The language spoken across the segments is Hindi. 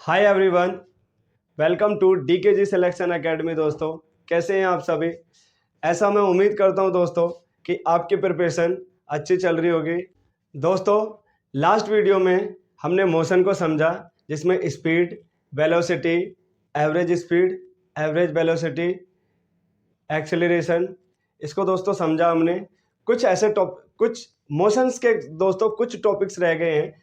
Hi everyone, welcome to DKG selection academy. दोस्तों, कैसे हैं आप सभी? ऐसा मैं उम्मीद करता हूं दोस्तों कि आपकी प्रिपरेशन अच्छी चल रही होगी। दोस्तों, लास्ट वीडियो में हमने मोशन को समझा, जिसमें speed, velocity, average velocity, acceleration, इसको दोस्तों समझा हमने। कुछ मोशंस के दोस्तों कुछ टॉपिक्स रह गए हैं।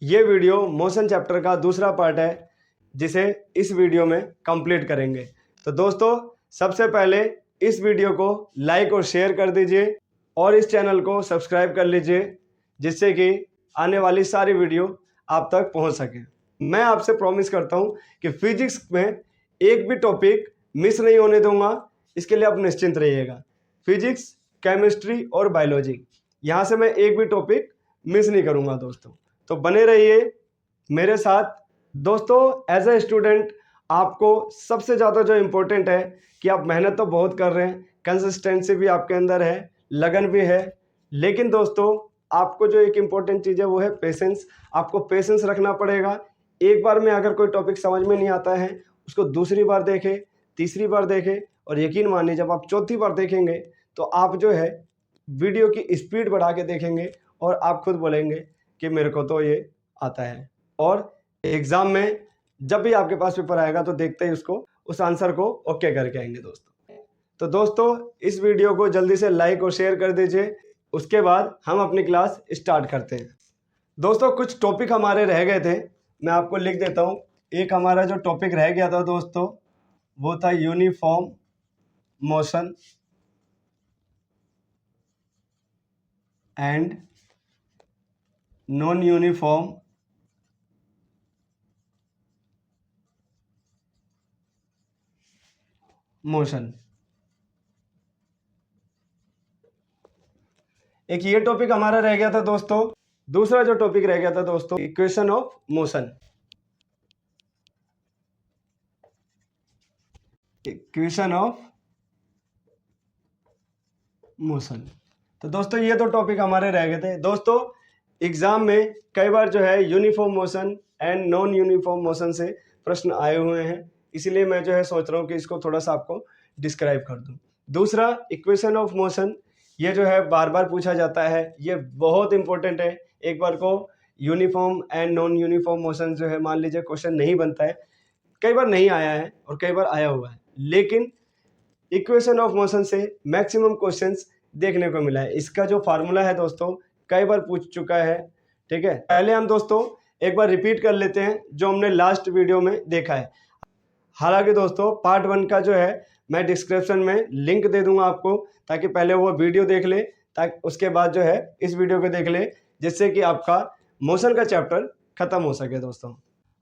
ये वीडियो मोशन चैप्टर का दूसरा पार्ट है, जिसे इस वीडियो में कंप्लीट करेंगे। तो दोस्तों, सबसे पहले इस वीडियो को लाइक और शेयर कर दीजिए और इस चैनल को सब्सक्राइब कर लीजिए, जिससे कि आने वाली सारी वीडियो आप तक पहुंच सके। मैं आपसे प्रॉमिस करता हूं कि फिजिक्स में एक भी टॉपिक मिस नहीं होने दूंगा, इसके लिए आप निश्चिंत रहिएगा। फिजिक्स, केमिस्ट्री और बायोलॉजी, यहाँ से मैं एक भी टॉपिक मिस नहीं करूंगा दोस्तों। तो बने रहिए मेरे साथ। दोस्तों, एज ए स्टूडेंट आपको सबसे ज़्यादा जो इम्पोर्टेंट है कि आप मेहनत तो बहुत कर रहे हैं, कंसिस्टेंसी भी आपके अंदर है, लगन भी है, लेकिन दोस्तों आपको जो एक इम्पोर्टेंट चीज़ है वो है पेशेंस। आपको पेशेंस रखना पड़ेगा। एक बार में अगर कोई टॉपिक समझ में नहीं आता है, उसको दूसरी बार देखें, तीसरी बार देखें, और यकीन मानिए जब आप चौथी बार देखेंगे तो आप जो है वीडियो की स्पीड बढ़ा के देखेंगे और आप खुद बोलेंगे कि मेरे को तो ये आता है। और एग्जाम में जब भी आपके पास पेपर आएगा तो देखते ही उस आंसर को ओके करके आएंगे दोस्तों। तो दोस्तों, इस वीडियो को जल्दी से लाइक और शेयर कर दीजिए। उसके बाद हम अपनी क्लास स्टार्ट करते हैं। दोस्तों, कुछ टॉपिक हमारे रह गए थे, मैं आपको लिख देता हूँ। एक हमारा जो टॉपिक रह गया था दोस्तों, वो था uniform motion and non uniform motion. एक ये टॉपिक हमारा रह गया था दोस्तों। दूसरा जो टॉपिक रह गया था दोस्तों, equation of motion. Equation of motion. तो दोस्तों, ये तो टॉपिक हमारे रह गए थे दोस्तों। एग्जाम में कई बार जो है uniform motion and non uniform motion से प्रश्न आए हुए हैं, इसीलिए मैं जो है सोच रहा हूँ कि इसको थोड़ा सा आपको डिस्क्राइब कर दूँ। दूसरा, इक्वेशन ऑफ मोशन, ये जो है बार बार पूछा जाता है, ये बहुत इंपॉर्टेंट है। एक बार को uniform and non uniform motion जो है, मान लीजिए क्वेश्चन नहीं बनता है, कई बार नहीं आया है और कई बार आया हुआ है, लेकिन इक्वेशन ऑफ मोशन से मैक्सिमम क्वेश्चंस देखने को मिला है। इसका जो फार्मूला है दोस्तों, कई बार पूछ चुका है। ठीक है, पहले हम दोस्तों एक बार रिपीट कर लेते हैं जो हमने लास्ट वीडियो में देखा है। हालांकि दोस्तों पार्ट 1 का जो है मैं डिस्क्रिप्शन में लिंक दे दूंगा आपको, ताकि पहले वो वीडियो देख ले, ताकि उसके बाद जो है इस वीडियो को देख ले, जिससे कि आपका मोशन का चैप्टर खत्म हो सके। दोस्तों,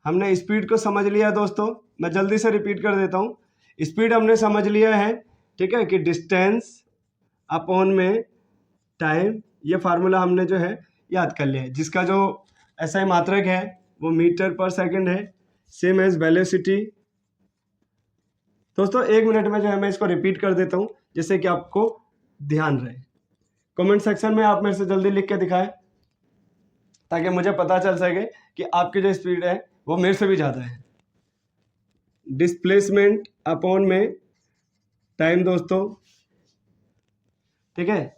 हमने स्पीड को समझ लिया है दोस्तों, मैं जल्दी से रिपीट कर देता हूँ। स्पीड हमने समझ लिया है, ठीक है, कि डिस्टेंस अपॉन में टाइम, ये फार्मूला हमने जो है याद कर लिया है, जिसका जो SI मात्रक है वो मीटर पर सेकंड है, सेम एज वेलोसिटी। दोस्तों, एक मिनट में जो है मैं इसको रिपीट कर देता हूँ, जिससे कि आपको ध्यान रहे। कमेंट सेक्शन में आप मेरे से जल्दी लिख के दिखाएं, ताकि मुझे पता चल सके कि आपकी जो स्पीड है वो मेरे से भी ज़्यादा है। डिस्प्लेसमेंट अपॉन में टाइम दोस्तों, ठीक है,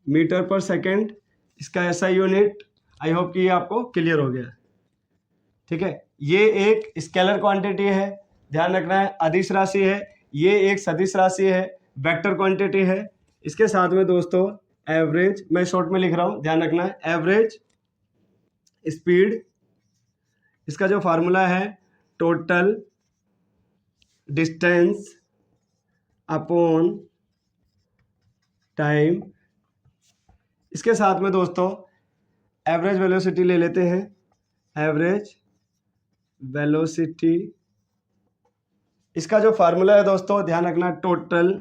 मीटर पर सेकंड, इसका SI यूनिट। आई होप कि ये आपको क्लियर हो गया। ठीक है, ये एक स्केलर क्वांटिटी है, ध्यान रखना है, अदिश राशि है। ये एक सदिश राशि है, वेक्टर क्वांटिटी है। इसके साथ में दोस्तों एवरेज, मैं शॉर्ट में लिख रहा हूँ, ध्यान रखना है, एवरेज स्पीड, इसका जो फार्मूला है टोटल डिस्टेंस अपॉन टाइम। इसके साथ में दोस्तों एवरेज वेलोसिटी ले लेते हैं, एवरेज वेलोसिटी, इसका जो फार्मूला है दोस्तों ध्यान रखना, टोटल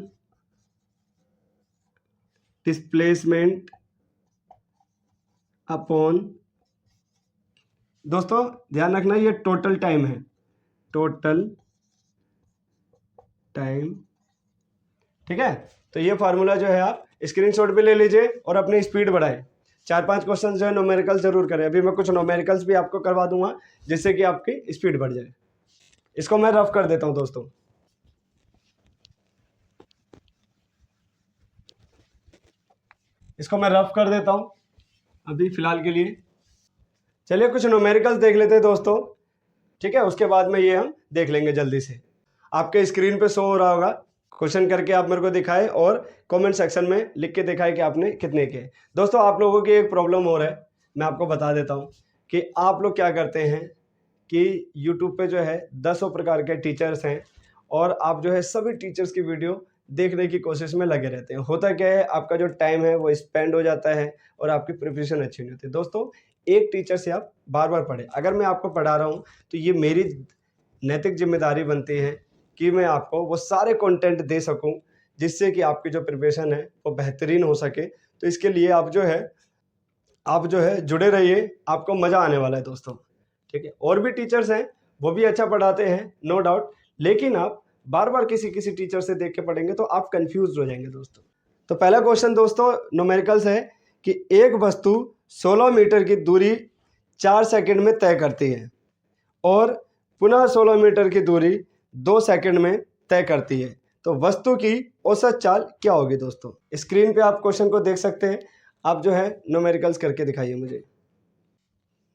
डिस्प्लेसमेंट अपॉन, दोस्तों ध्यान रखना ये टोटल टाइम है, टोटल टाइम। ठीक है, तो ये फार्मूला जो है आप स्क्रीनशॉट पे ले लीजिए और अपनी स्पीड बढ़ाएं। 4-5 क्वेश्चन जो है न्यूमेरिकल जरूर करें। अभी मैं कुछ न्यूमेरिकल्स भी आपको करवा दूंगा जिससे कि आपकी स्पीड बढ़ जाए। इसको मैं रफ कर देता हूं दोस्तों। इसको मैं रफ कर देता हूं अभी फिलहाल के लिए। चलिए कुछ न्यूमेरिकल्स देख लेते हैं दोस्तों, ठीक है, उसके बाद में ये हम देख लेंगे जल्दी से। आपके स्क्रीन पे शो हो रहा होगा, क्वेश्चन करके आप मेरे को दिखाएं और कमेंट सेक्शन में लिख के दिखाएं कि आपने कितने किए। दोस्तों आप लोगों की एक प्रॉब्लम हो रहा है, मैं आपको बता देता हूं कि आप लोग क्या करते हैं कि यूट्यूब पे जो है दसों प्रकार के टीचर्स हैं और आप जो है सभी टीचर्स की वीडियो देखने की कोशिश में लगे रहते हैं। होता क्या है, आपका जो टाइम है वो स्पेंड हो जाता है और आपकी प्रिपरेशन अच्छी नहीं होती। दोस्तों एक टीचर से आप बार बार पढ़ें। अगर मैं आपको पढ़ा रहा हूँ तो ये मेरी नैतिक जिम्मेदारी बनती है कि मैं आपको वो सारे कंटेंट दे सकूं जिससे कि आपकी जो प्रिपरेशन है वो बेहतरीन हो सके। तो इसके लिए आप जो है जुड़े रहिए, आपको मज़ा आने वाला है दोस्तों, ठीक है। और भी टीचर्स हैं वो भी अच्छा पढ़ाते हैं नो डाउट, लेकिन आप बार बार किसी किसी टीचर से देख के पढ़ेंगे तो आप कंफ्यूज हो जाएंगे दोस्तों। तो पहला क्वेश्चन दोस्तों न्यूमेरिकल्स है कि एक वस्तु 16 मीटर की दूरी 4 सेकंड में तय करती है और पुनः 16 मीटर की दूरी 2 सेकंड में तय करती है, तो वस्तु की औसत चाल क्या होगी दोस्तों। स्क्रीन पे आप क्वेश्चन को देख सकते हैं, आप जो है न्यूमेरिकल्स करके दिखाइए मुझे,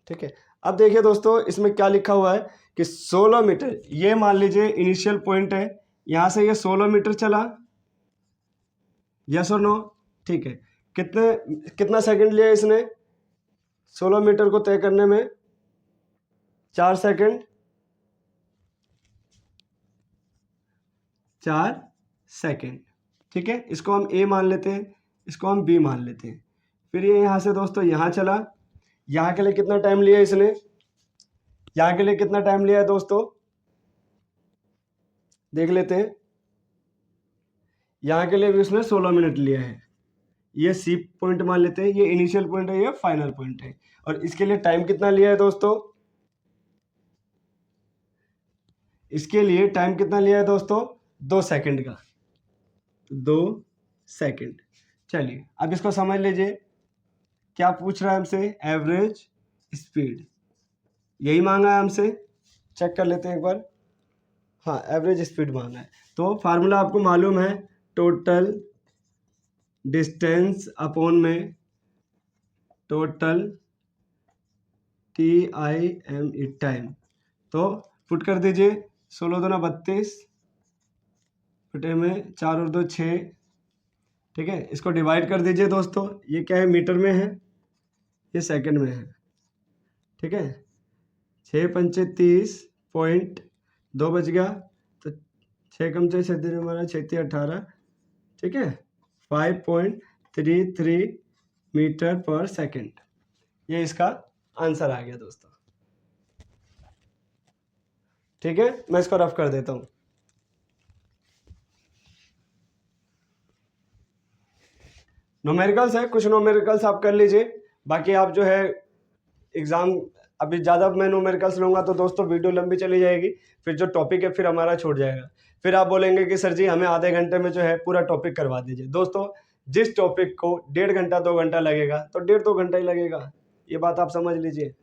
ठीक है। अब देखिए दोस्तों इसमें क्या लिखा हुआ है कि 16 मीटर, ये मान लीजिए इनिशियल पॉइंट है, यहाँ से ये 16 मीटर चला, यस और नो, ठीक है। कितना सेकंड लिया इसने 16 मीटर को तय करने में, 4 सेकंड, 4 सेकंड, ठीक है। इसको हम ए मान लेते हैं, इसको हम बी मान लेते हैं। फिर ये यहाँ से दोस्तों यहाँ चला, यहाँ के लिए कितना टाइम लिया इसने, यहाँ के लिए कितना टाइम लिया है दोस्तों देख लेते हैं। यहाँ के लिए भी उसने 16 मिनट लिया है, ये सी पॉइंट मान लेते हैं, ये इनिशियल पॉइंट है, ये फाइनल पॉइंट है। और इसके लिए टाइम कितना लिया है दोस्तों, इसके लिए टाइम कितना लिया है दोस्तों 2 सेकंड का, 2 सेकंड। चलिए अब इसको समझ लीजिए, क्या पूछ रहा है हमसे, एवरेज स्पीड, यही मांगा है हमसे, चेक कर लेते हैं एक बार। हाँ एवरेज स्पीड मांगा है, तो फार्मूला आपको मालूम है, टोटल डिस्टेंस अपॉन में टोटल TIME टाइम। तो पुट कर दीजिए, 16 दूना 32 बटे में 4 और 2 6, ठीक है। इसको डिवाइड कर दीजिए दोस्तों, ये क्या है मीटर में है, ये सेकंड में है, ठीक है। 6 पंचे 30.2 बच गया, तो 6 कम 6 6 हमारा 6 18, ठीक है। 5.33 मीटर पर सेकंड, ये इसका आंसर आ गया दोस्तों, ठीक है। मैं इसको रफ कर देता हूँ। न्यूमेरिकल्स है, कुछ न्यूमेरिकल्स आप कर लीजिए, बाकी आप जो है एग्ज़ाम, अभी ज़्यादा मैं न्यूमेरिकल्स लूँगा तो दोस्तों वीडियो लंबी चली जाएगी, फिर जो टॉपिक है फिर हमारा छूट जाएगा, फिर आप बोलेंगे कि सर जी हमें आधे घंटे में जो है पूरा टॉपिक करवा दीजिए। दोस्तों जिस टॉपिक को 1.5 घंटा 2 घंटा लगेगा तो 1.5-2 घंटा ही लगेगा, ये बात आप समझ लीजिए।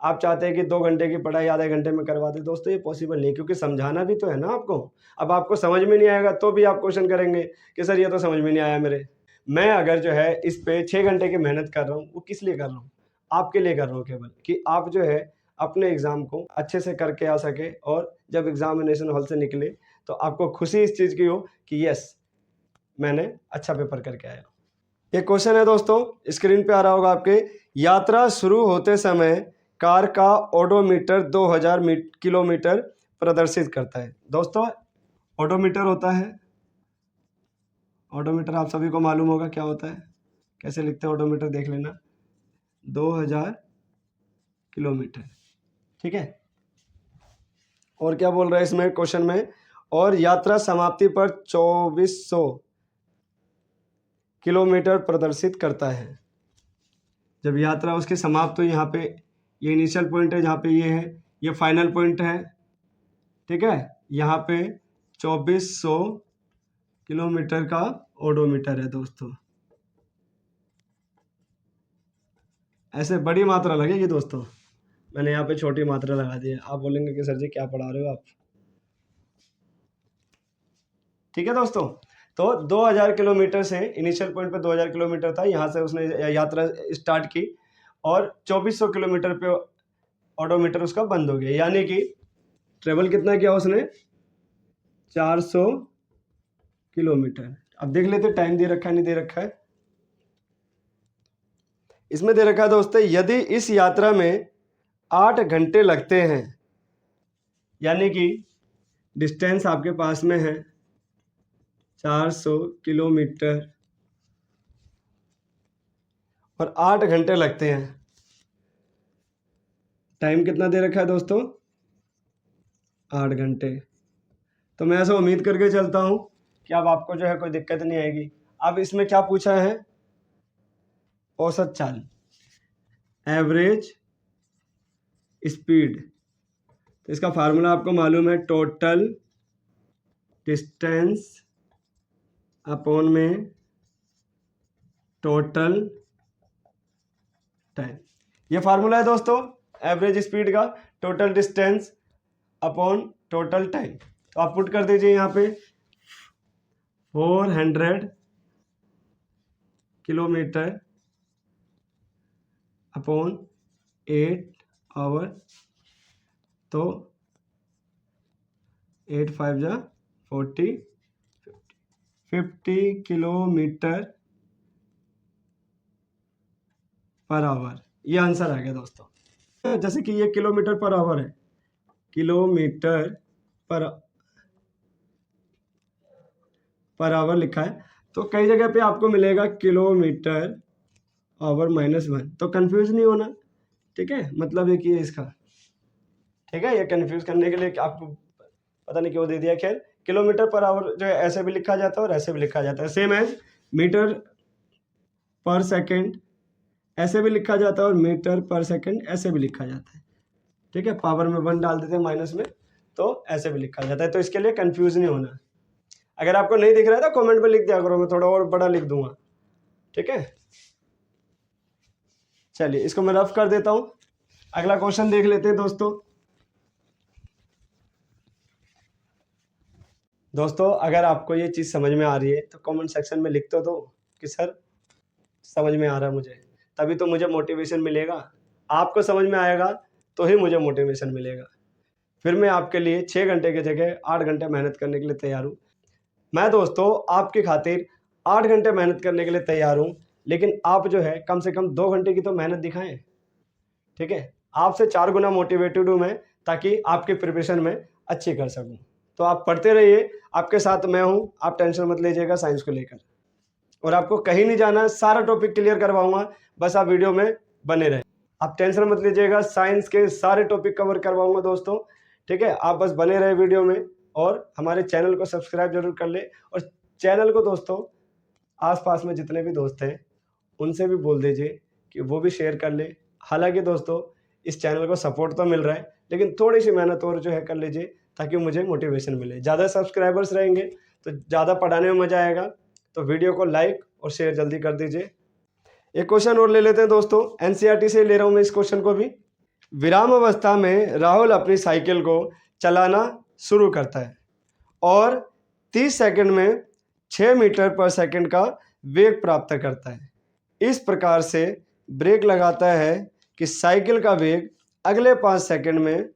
आप चाहते हैं कि 2 घंटे की पढ़ाई आधे घंटे में करवा दें, दोस्तों ये पॉसिबल नहीं, क्योंकि समझाना भी तो है ना आपको। अब आपको समझ में नहीं आएगा तो भी आप क्वेश्चन करेंगे कि सर ये तो समझ में नहीं आया मेरे। मैं अगर जो है इस पे 6 घंटे की मेहनत कर रहा हूँ, वो किस लिए कर रहा हूँ, आपके लिए कर रहा हूँ केवल, कि आप जो है अपने एग्ज़ाम को अच्छे से करके आ सके और जब एग्जामिनेशन हॉल से निकले तो आपको खुशी इस चीज़ की हो कि यस मैंने अच्छा पेपर करके आया। एक क्वेश्चन है दोस्तों, स्क्रीन पे आ रहा होगा आपके, यात्रा शुरू होते समय कार का ओडोमीटर 2000 किलोमीटर प्रदर्शित करता है। दोस्तों ओडोमीटर होता है, ओडोमीटर आप सभी को मालूम होगा क्या होता है, कैसे लिखते हैं ओडोमीटर देख लेना, 2000 किलोमीटर, ठीक है। और क्या बोल रहा है इसमें क्वेश्चन में, और यात्रा समाप्ति पर 2400 किलोमीटर प्रदर्शित करता है। जब यात्रा उसकी समाप्त हुई, यहाँ पे ये इनिशियल पॉइंट है, जहाँ पे ये है, ये फाइनल पॉइंट है, ठीक है। यहाँ पे 2400 किलोमीटर का ओडोमीटर है दोस्तों, ऐसे बड़ी मात्रा लगेगी दोस्तों, मैंने यहाँ पे छोटी मात्रा लगा दी है। आप बोलेंगे कि सर जी क्या पढ़ा रहे हो आप। ठीक है दोस्तों, तो 2000 किलोमीटर से इनिशियल पॉइंट पे 2000 किलोमीटर था, यहाँ से उसने यात्रा स्टार्ट की और 2400 किलोमीटर पे ऑडोमीटर उसका बंद हो गया, यानी कि ट्रेवल कितना किया उसने, 400 किलोमीटर। अब देख लेते टाइम दे रखा है नहीं दे रखा है। इसमें दे रखा है दोस्तों, यदि इस यात्रा में 8 घंटे लगते हैं, यानी कि डिस्टेंस आपके पास में है 400 किलोमीटर और 8 घंटे लगते हैं, टाइम कितना दे रखा है दोस्तों, 8 घंटे। तो मैं ऐसा उम्मीद करके चलता हूँ कि अब आपको जो है कोई दिक्कत नहीं आएगी। अब इसमें क्या पूछा है, औसत चाल, एवरेज स्पीड। तो इसका फार्मूला आपको मालूम है, टोटल डिस्टेंस अपॉन में टोटल टाइम। ये फार्मूला है दोस्तों एवरेज स्पीड का, total distance upon total time. तो आप पुट कर दीजिए यहाँ पे 400 किलोमीटर अपॉन 8 आवर, तो 8 5 जा 40, 50 किलोमीटर पर आवर, ये आंसर आ गया दोस्तों। जैसे कि ये किलोमीटर पर आवर है, किलोमीटर पर आवर लिखा है, तो कई जगह पे आपको मिलेगा किलोमीटर आवर -1, तो कंफ्यूज नहीं होना। ठीक है, मतलब एक ही है इसका। ठीक है, ये कंफ्यूज करने के लिए आपको पता नहीं क्यों दे दिया। खैर, किलोमीटर पर आवर जो है ऐसे भी लिखा जाता है और ऐसे भी लिखा जाता है, सेम एज मीटर पर सेकंड ऐसे भी लिखा जाता है और मीटर पर सेकंड ऐसे भी लिखा जाता है। ठीक है, पावर में 1 डाल देते हैं माइनस में, तो ऐसे भी लिखा जाता है। तो इसके लिए कंफ्यूज नहीं होना। अगर आपको नहीं दिख रहा है तो कमेंट में लिख दिया करो, मैं थोड़ा और बड़ा लिख दूंगा। ठीक है, चलिए इसको मैं रफ कर देता हूं। अगला क्वेश्चन देख लेते हैं दोस्तों अगर आपको ये चीज़ समझ में आ रही है तो कमेंट सेक्शन में लिख तो दो कि सर समझ में आ रहा है मुझे, तभी तो मुझे मोटिवेशन मिलेगा। आपको समझ में आएगा तो ही मुझे मोटिवेशन मिलेगा। फिर मैं आपके लिए 6 घंटे की जगह 8 घंटे मेहनत करने के लिए तैयार हूँ। मैं दोस्तों आपकी खातिर 8 घंटे मेहनत करने के लिए तैयार हूँ, लेकिन आप जो है कम से कम 2 घंटे की तो मेहनत दिखाएं। ठीक है, आपसे 4 गुना मोटिवेटेड हूँ मैं, ताकि आपके प्रिपरेशन में अच्छी कर सकूँ। तो आप पढ़ते रहिए, आपके साथ मैं हूँ, आप टेंशन मत लीजिएगा साइंस को लेकर। और आपको कहीं नहीं जाना, सारा टॉपिक क्लियर करवाऊंगा, बस आप वीडियो में बने रहें। आप टेंशन मत लीजिएगा, साइंस के सारे टॉपिक कवर करवाऊंगा दोस्तों। ठीक है, आप बस बने रहे वीडियो में और हमारे चैनल को सब्सक्राइब जरूर कर ले। और चैनल को दोस्तों आसपास में जितने भी दोस्त हैं उनसे भी बोल दीजिए कि वो भी शेयर कर ले। हालांकि दोस्तों इस चैनल को सपोर्ट तो मिल रहा है, लेकिन थोड़ी सी मेहनत और जो है कर लीजिए, ताकि मुझे मोटिवेशन मिले। ज़्यादा सब्सक्राइबर्स रहेंगे तो ज़्यादा पढ़ाने में मज़ा आएगा। तो वीडियो को लाइक और शेयर जल्दी कर दीजिए। एक क्वेश्चन और ले लेते हैं दोस्तों, एनसीईआरटी से ले रहा हूं मैं इस क्वेश्चन को भी। विराम अवस्था में राहुल अपनी साइकिल को चलाना शुरू करता है और 30 सेकंड में 6 मीटर पर सेकंड का वेग प्राप्त करता है। इस प्रकार से ब्रेक लगाता है कि साइकिल का वेग अगले 5 सेकंड में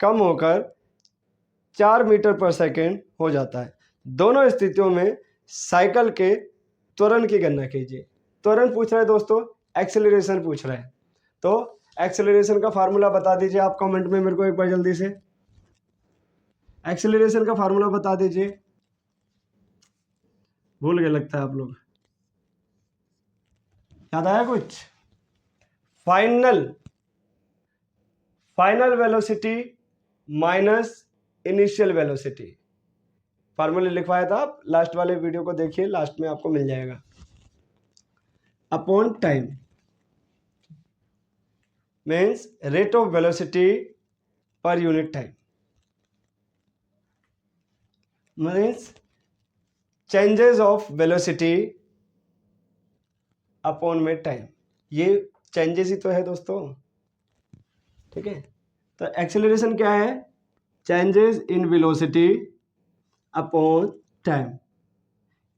कम होकर 4 मीटर पर सेकंड हो जाता है। दोनों स्थितियों में साइकिल के त्वरण की गणना कीजिए। त्वरण पूछ रहा है दोस्तों, एक्सेलरेशन पूछ रहा है। तो एक्सेलरेशन का फार्मूला बता दीजिए आप कमेंट में मेरे को एक बार जल्दी से। एक्सेलरेशन का फार्मूला बता दीजिए, भूल गए लगता है आप लोग। याद आया कुछ? Final velocity minus initial velocity, formula लिखवाया था, आप लास्ट वाले वीडियो को देखिए, लास्ट में आपको मिल जाएगा। Upon time means rate of velocity per unit time, means changes of velocity upon में टाइम। ये चेंजेस ही तो है दोस्तों, ठीक है। तो एक्सेलरेशन क्या है, changes in velocity upon time.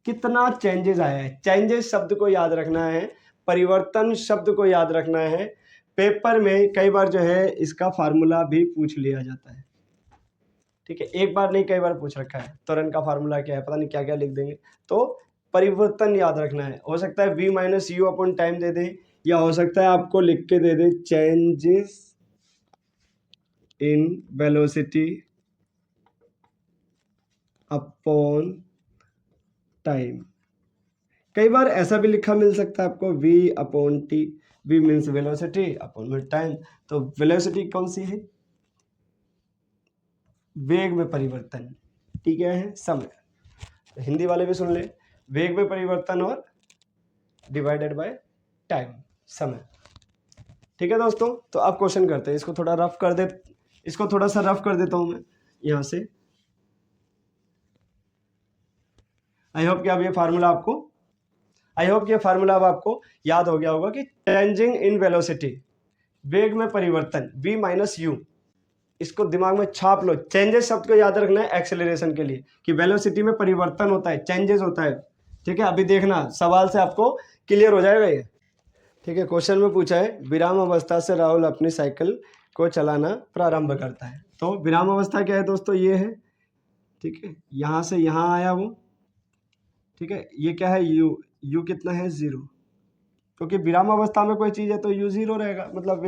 कितना चेंजेस आया है, चेंजेस शब्द को याद रखना है, परिवर्तन शब्द को याद रखना है। पेपर में कई बार जो है इसका फार्मूला भी पूछ लिया जाता है, ठीक है, एक बार नहीं कई बार पूछ रखा है, त्वरण का फार्मूला क्या है, पता नहीं क्या क्या लिख देंगे। तो परिवर्तन याद रखना है, हो सकता है v minus u upon time दे दे, या हो सकता है आपको लिख के दे दे changes in velocity upon time. कई बार ऐसा भी लिखा मिल सकता है आपको v upon T, v means velocity upon में टाइम। तो वेलोसिटी कौन सी है, वेग में परिवर्तन, टी क्या है, समय। तो हिंदी वाले भी सुन ले, वेग में परिवर्तन और डिवाइडेड बाय टाइम, समय, ठीक है दोस्तों। तो अब क्वेश्चन करते हैं, इसको थोड़ा रफ कर दे, इसको थोड़ा सा रफ कर देता हूं मैं यहां से। आई होप कि अब ये फार्मूला अब आपको याद हो गया होगा कि चेंजिंग इन वेलोसिटी, वेग में परिवर्तन, v माइनस यू, इसको दिमाग में छाप लो। चेंजेस शब्द को याद रखना है एक्सेलरेशन के लिए, कि वेलोसिटी में परिवर्तन होता है, चेंजेस होता है, ठीक है। अभी देखना सवाल से आपको क्लियर हो जाएगा ये, ठीक है। क्वेश्चन में पूछा है विराम अवस्था से राहुल अपनी साइकिल को चलाना प्रारंभ करता है। तो विराम अवस्था क्या है दोस्तों, ये है, ठीक है, यहाँ से यहाँ आया वो, ठीक है। ये क्या है, यू कितना है, 0, क्योंकि विराम अवस्था में कोई चीज़ है तो यू 0 रहेगा, मतलब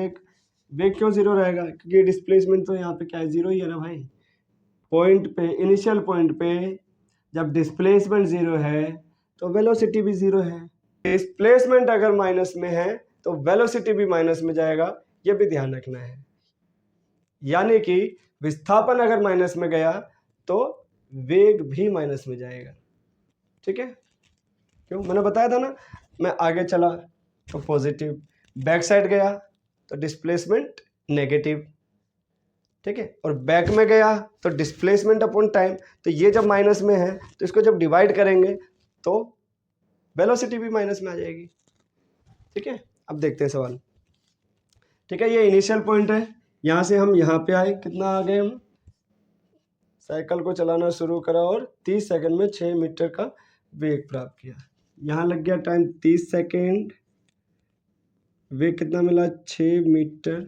वेग क्यों 0 रहेगा, क्योंकि डिस्प्लेसमेंट तो यहाँ पे क्या है, 0 ही है ना भाई। पॉइंट पे, इनिशियल पॉइंट पे जब डिस्प्लेसमेंट 0 है तो वेलोसिटी भी 0 है। डिस्प्लेसमेंट अगर माइनस में है तो वेलोसिटी भी माइनस में जाएगा, ये भी ध्यान रखना है। यानी कि विस्थापन अगर माइनस में गया तो वेग भी माइनस में जाएगा, ठीक है। क्यों, मैंने बताया था ना, मैं आगे चला तो पॉजिटिव, बैक साइड गया तो डिस्प्लेसमेंट नेगेटिव, ठीक है, और बैक में गया तो डिस्प्लेसमेंट अपॉन टाइम। तो ये जब माइनस में है तो इसको जब डिवाइड करेंगे तो वेलोसिटी भी माइनस में आ जाएगी, ठीक है। अब देखते हैं सवाल, ठीक है। ये इनिशियल पॉइंट है, यहाँ से हम यहाँ पे आए, कितना आ गए हम, साइकिल को चलाना शुरू करा और 30 सेकंड में 6 मीटर का वेग प्राप्त किया। यहाँ लग गया टाइम 30 सेकंड, वेग कितना मिला, 6 मीटर,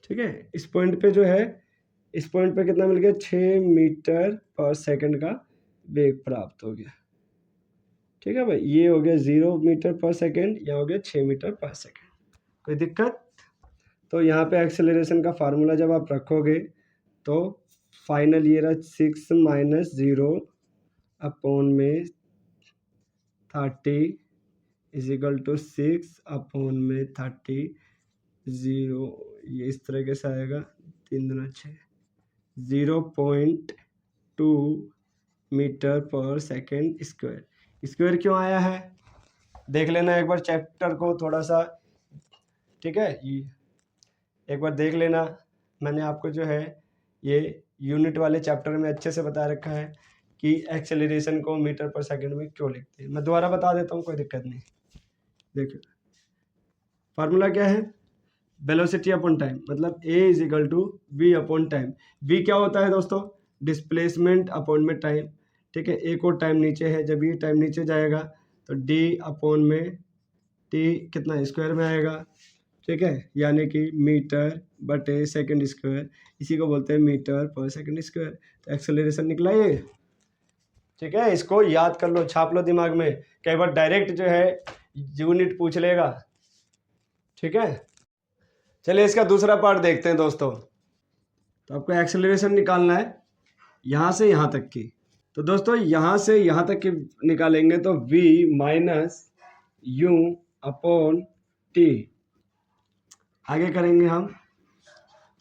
ठीक है। इस पॉइंट पे जो है, इस पॉइंट पे कितना मिल गया, 6 मीटर पर सेकंड का वेग प्राप्त हो गया, ठीक है भाई। ये हो गया 0 मीटर पर सेकंड, यह हो गया 6 मीटर पर सेकंड, कोई दिक्कत। तो यहाँ पे एक्सेलरेशन का फार्मूला जब आप रखोगे तो फाइनल ये रहा 6 माइनस 0 अपॉन में 30 इज इक्वल टू 6 अपॉन में 30, 0, ये इस तरीके से आएगा, 3 दूना 6, 0.2 metre per second square. Square क्यों आया है देख लेना एक बार चैप्टर को थोड़ा सा, ठीक है, एक बार देख लेना। मैंने आपको जो है ये यूनिट वाले चैप्टर में अच्छे से बता रखा है कि एक्सेलरेशन को मीटर पर सेकंड में क्यों लिखते हैं। मैं दोबारा बता देता हूँ, कोई दिक्कत नहीं। देखिए फार्मूला क्या है, वेलोसिटी अपॉन टाइम, मतलब a is equal to v upon time. v क्या होता है दोस्तों, डिस्प्लेसमेंट अपॉन में टाइम, ठीक है। एक और टाइम नीचे है, जब ये टाइम नीचे जाएगा तो d अपॉन में t कितना स्क्वायर में आएगा, ठीक है, यानी कि मीटर बटे सेकंड स्क्वायर, इसी को बोलते हैं मीटर पर सेकंड स्क्वायर। तो एक्सेलरेशन निकला ये, ठीक है। इसको याद कर लो, छाप लो दिमाग में, कई बार डायरेक्ट जो है यूनिट पूछ लेगा, ठीक है। चलिए इसका दूसरा पार्ट देखते हैं दोस्तों। तो आपको एक्सेलरेशन निकालना है यहाँ से यहाँ तक की। तो दोस्तों यहाँ से यहाँ तक की निकालेंगे तो v minus u upon t, आगे करेंगे हम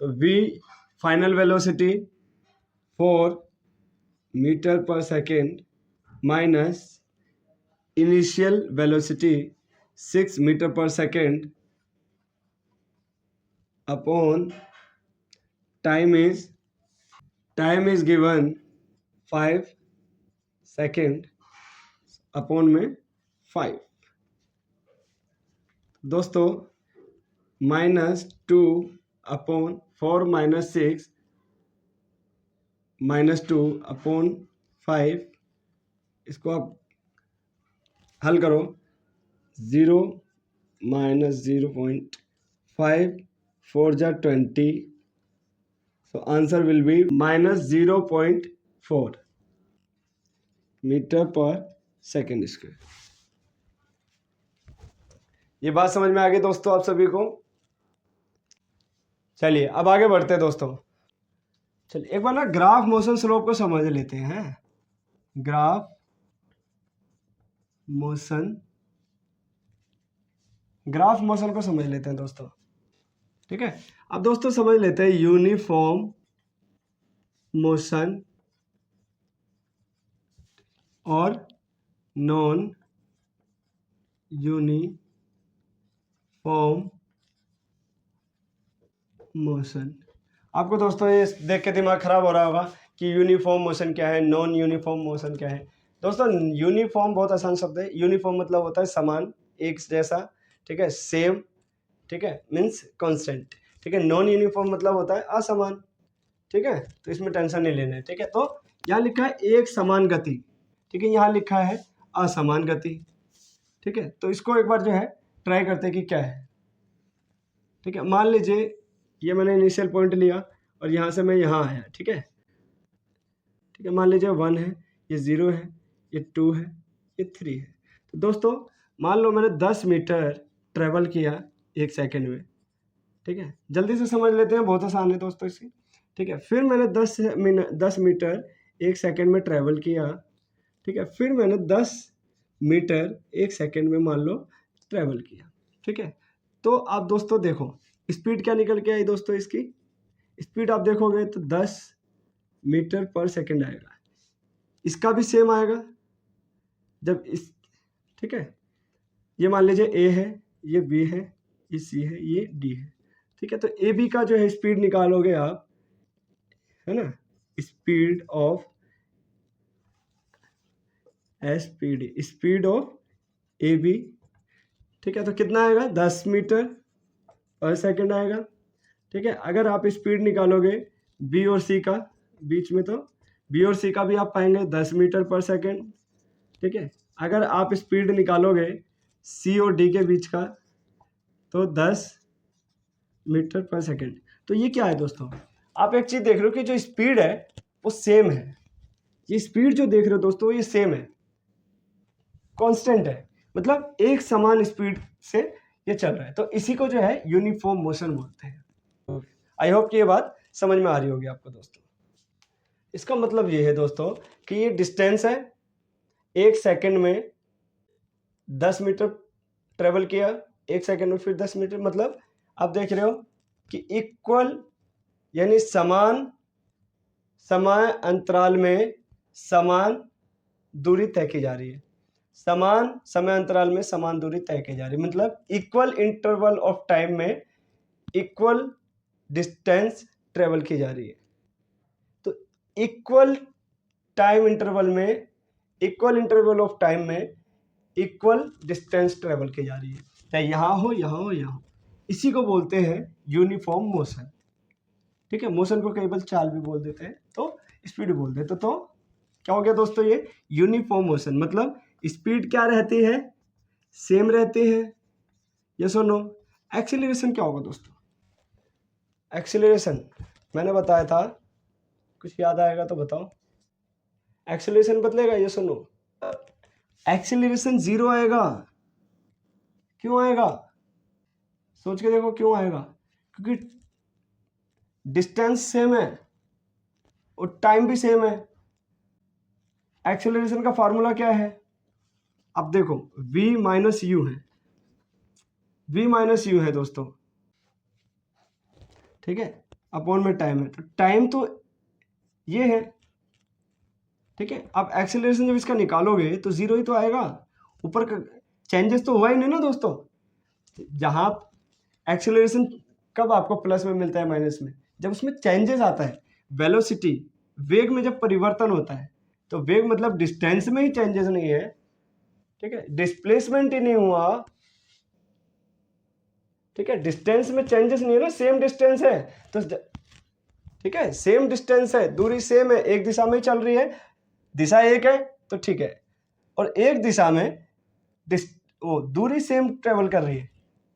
तो v final velocity 4 metre per second minus initial velocity 6 metre per second upon time is given 5 second upon में 5, दोस्तों -2/4 - 6 -2/5, इसको आप हल करो। 0 - 0.5 4 जा 20, so answer will be -0.4 metre per second square. ये बात समझ में आ गई दोस्तों आप सभी को? चलिए अब आगे बढ़ते हैं दोस्तों। चलिए एक बार ना ग्राफ मोशन स्लोप को समझ लेते हैं। ग्राफ मोशन को समझ लेते हैं दोस्तों, ठीक है। अब दोस्तों समझ लेते हैं यूनिफॉर्म मोशन और नॉन यूनिफॉर्म मोशन। आपको दोस्तों ये देख के दिमाग खराब हो रहा होगा कि यूनिफॉर्म मोशन क्या है, नॉन यूनिफॉर्म मोशन क्या है। दोस्तों यूनिफॉर्म बहुत आसान शब्द है। यूनिफॉर्म मतलब होता है समान, एक जैसा, ठीक है, सेम, ठीक है, मीन्स कांस्टेंट, ठीक है। नॉन यूनिफॉर्म मतलब होता है असमान, ठीक है, तो इसमें टेंशन नहीं लेना है, ठीक है। तो यहाँ लिखा है एक समान गति, ठीक है, यहाँ लिखा है असमान गति, ठीक है। तो इसको एक बार जो है ट्राई करते हैं कि क्या है, ठीक है। मान लीजिए ये मैंने इनिशियल पॉइंट लिया और यहाँ से मैं यहाँ आया, ठीक है, ठीक है। मान लीजिए 1 है, ये 0 है, ये 2 है, ये 3 है। तो दोस्तों मान लो मैंने 10 मीटर ट्रेवल किया 1 सेकेंड में, ठीक है। जल्दी से समझ लेते हैं, बहुत आसान है दोस्तों इसकी, ठीक है। फिर मैंने 10 मीटर 1 सेकेंड में ट्रेवल किया, ठीक है। फिर मैंने 10 मीटर 1 सेकेंड में मान लो ट्रेवल किया, ठीक है। तो आप दोस्तों देखो स्पीड क्या निकल के आई दोस्तों, इसकी स्पीड आप देखोगे तो 10 मीटर पर सेकेंड आएगा। इसका भी सेम आएगा जब इस, ठीक है। ये मान लीजिए ए है, ये बी है, ये सी है, ये डी है, ठीक है। तो ए बी का जो है स्पीड निकालोगे आप, है ना, speed of speed of A B, ठीक है। तो कितना आएगा 10 मीटर पर सेकेंड आएगा, ठीक है। अगर आप स्पीड निकालोगे बी और सी का बीच में, तो बी और सी का भी आप पाएंगे 10 मीटर पर सेकेंड, ठीक है। अगर आप स्पीड निकालोगे सी और डी के बीच का तो 10 मीटर पर सेकेंड। तो ये क्या है दोस्तों, आप एक चीज देख रहे हो कि जो स्पीड है वो सेम है। ये स्पीड जो देख रहे हो दोस्तों ये सेम है, कांस्टेंट है, मतलब एक समान स्पीड से ये चल रहा है। तो इसी को जो है यूनिफॉर्म मोशन बोलते हैं। आई होप कि ये बात समझ में आ रही होगी आपको दोस्तों। इसका मतलब ये है दोस्तों कि ये डिस्टेंस है, 1 सेकेंड में 10 मीटर ट्रेवल किया, 1 सेकेंड में फिर 10 मीटर, मतलब आप देख रहे हो कि इक्वल यानी समान समय अंतराल में समान दूरी तय की जा रही है। समान समय अंतराल में समान दूरी तय की जा रही है, मतलब इक्वल इंटरवल ऑफ टाइम में इक्वल डिस्टेंस ट्रेवल की जा रही है। तो इक्वल टाइम इंटरवल में इक्वल इंटरवल ऑफ टाइम में इक्वल डिस्टेंस ट्रेवल की जा रही है, चाहे यहाँ हो यहाँ हो यहाँ हो। इसी को बोलते हैं यूनिफॉर्म मोशन, ठीक है। मोशन को कई बार चाल भी बोल देते हैं, तो स्पीड भी बोल देते हैं। तो क्या हो गया दोस्तों, ये यूनिफॉर्म मोशन मतलब स्पीड क्या रहती है, सेम रहती है, यस और नो। एक्सीलरेशन क्या होगा दोस्तों, एक्सीलरेशन मैंने बताया था, कुछ याद आएगा तो बताओ। एक्सीलरेशन बदलेगा, यस और नो। एक्सीलरेशन 0 आएगा। क्यों आएगा, सोच के देखो क्यों आएगा, क्योंकि डिस्टेंस सेम है और टाइम भी सेम है। एक्सेलरेशन का फॉर्मूला क्या है, अब देखो v माइनस यू है, v माइनस यू है दोस्तों, ठीक है, अपॉन में टाइम है, तो टाइम तो ये है, ठीक है। अब एक्सेलरेशन जब इसका निकालोगे तो 0 ही तो आएगा, ऊपर का चेंजेस तो हुआ ही नहीं ना दोस्तों। जहां एक्सेलरेशन कब आपको प्लस में मिलता है माइनस में, जब उसमें चेंजेस आता है, वेलोसिटी वेग में जब परिवर्तन होता है, तो वेग मतलब डिस्टेंस में ही चेंजेस नहीं है, ठीक है, डिस्प्लेसमेंट ही नहीं हुआ, ठीक है, डिस्टेंस में चेंजेस नहीं है ना, सेम डिस्टेंस है तो ठीक है, सेम डिस्टेंस है, दूरी सेम है, एक दिशा में ही चल रही है, दिशा एक है तो ठीक है, और एक दिशा में वो दूरी सेम ट्रेवल कर रही है,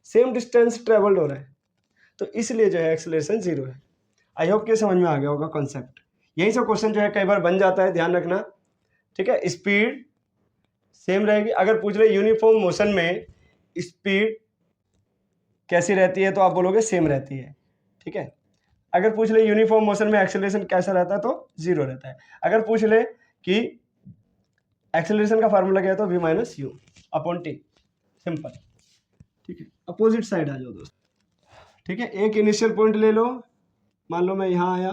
सेम डिस्टेंस ट्रेवल्ड हो रहा है, तो इसलिए जो है एक्सेलरेशन 0 है। आई होप कि समझ में आ गया होगा कॉन्सेप्ट। यही सब क्वेश्चन जो है कई बार बन जाता है, ध्यान रखना। ठीक है, स्पीड सेम रहेगी। अगर पूछ रहे यूनिफॉर्म मोशन में स्पीड कैसी रहती है तो आप बोलोगे सेम रहती है। ठीक है, अगर पूछ ले यूनिफॉर्म मोशन में एक्सेलरेशन कैसा रहता है तो 0 रहता है। अगर पूछ ले कि एक्सेलरेशन का फार्मूला क्या है तो v minus u upon T, simple. ठीक है, अपोजिट साइड आ जाओ दोस्त। ठीक है, एक इनिशियल पॉइंट ले लो, मान लो मैं यहाँ आया,